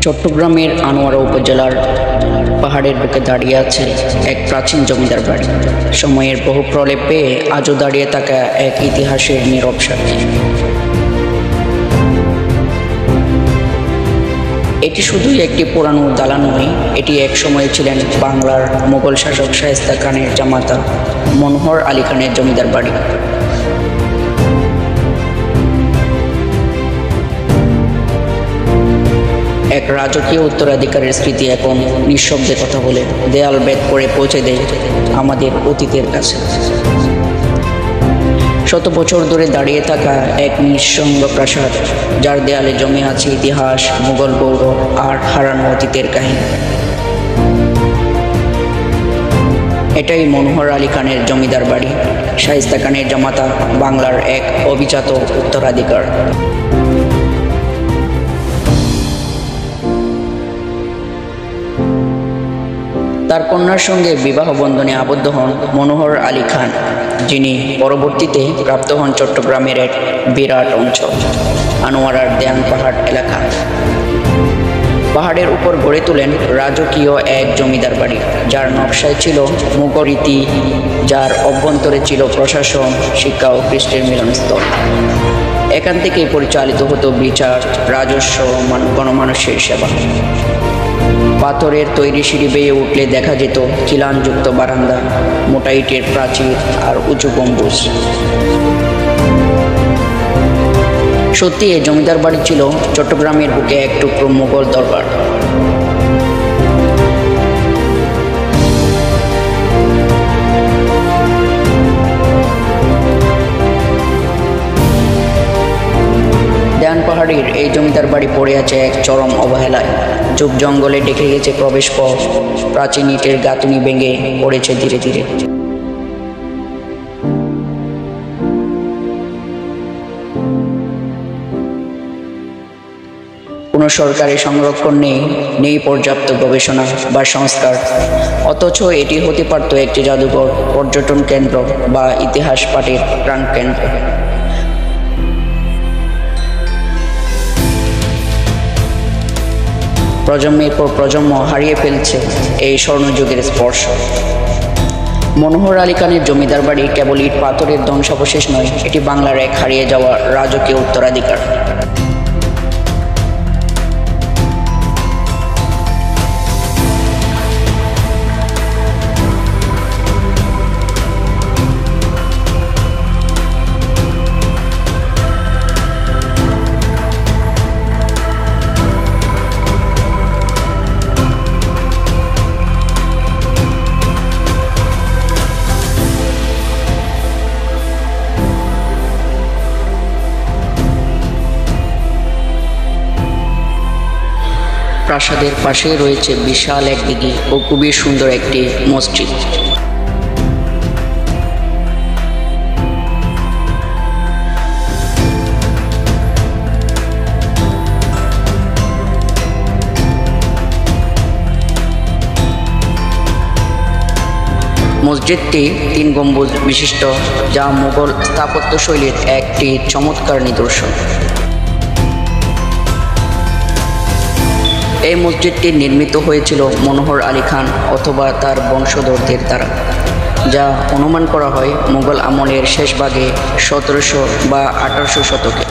চট্টগ্রামের আনোয়ারা উপজেলার পাহাড়ের বুকে দাঁড়িয়ে আছে এক প্রাচীন জমিদার বাড়ি। সময়ের বহু প্রলেপ পেয়ে আজও দাঁড়িয়ে থাকা এক ইতিহাসের নীরব সাক্ষী। এটি শুধুই একটি পুরানো দালান নয়, এটি এক সময় ছিলেন বাংলার মোগল শাসক শায়েস্তা খানের জামাতা মনোহর আলী খানের জমিদার বাড়ি। এক রাজকীয় উত্তরাধিকারের স্মৃতি এখন নিঃশব্দে কথা বলে, দেয়াল ভেদ করে পৌঁছে দেয় আমাদের অতীতের কাছে। শত বছর ধরে দাঁড়িয়ে থাকা এক নিঃসঙ্গ প্রাসাদ, যার দেয়ালে জমে আছে ইতিহাস, মুঘল গৌরব আর হারানো অতীতের কাহিনী। এটাই মনোহর আলী খানের জমিদার বাড়ি, শায়েস্তা খানের জামাতা, বাংলার এক অভিজাত উত্তরাধিকার। তার কন্যার সঙ্গে বিবাহ বন্ধনে আবদ্ধ হন মনোহর আলী খান, যিনি পরবর্তীতে প্রাপ্ত হন চট্টগ্রামের এক বিরাট অঞ্চল আনোয়ারার দেয়ান পাহাড় এলাকা। পাহাড়ের উপর গড়ে তোলেন রাজকীয় এক জমিদার বাড়ি, যার নকশায় ছিল মুঘল রীতি, যার অভ্যন্তরে ছিল প্রশাসন, শিক্ষা ও কৃষ্টির মিলনস্থল। এখান থেকেই পরিচালিত হতো বিচার, রাজস্ব, গণমানুষের সেবা। পাথরের তৈরি সিঁড়ি বেয়ে উঠলে দেখা যেত খিলানযুক্ত বারান্দা, মোটা ইটের প্রাচীর আর উঁচু গম্বুজ। সত্যি এই জমিদার বাড়ি ছিল চট্টগ্রামের বুকে এক টুকরো মুঘল দরবার। দেয়ান পাহাড়ের এই জমিদার বাড়ি পড়ে আছে এক চরম অবহেলায়। যুগ জঙ্গলে ডেকে গেছে প্রবেশ পথ, প্রাচীন ইটের গাঁথুনি ভেঙে পড়েছে ধীরে ধীরে। কোনো সরকারি সংরক্ষণ নেই পর্যাপ্ত গবেষণা বা সংস্কার, অথচ এটি হতে পারত একটি জাদুঘর, পর্যটন কেন্দ্র বা ইতিহাস পাঠের প্রাণকেন্দ্র। প্রজন্মের পর প্রজন্ম হারিয়ে ফেলছে এই স্বর্ণযুগের স্পর্শ। মনোহর আলী খানের জমিদার বাড়ি কেবল ইট পাথরের ধ্বংসাবশেষ নয়, এটি বাংলার এক হারিয়ে যাওয়া রাজকীয় উত্তরাধিকার। প্রাসাদের পাশে রয়েছে বিশাল এক দিঘি ও খুবই সুন্দর একটি মসজিদ। মসজিদটি 3 গম্বুজ বিশিষ্ট, যা মুঘল স্থাপত্যশৈলীর একটি চমৎকার নিদর্শন। এই মসজিদটি নির্মিত হয়েছিল মনোহর আলী খান অথবা তার বংশধরদের দ্বারা, যা অনুমান করা হয় মুঘল আমলের শেষ ভাগে 1700 বা 1800 শতকে।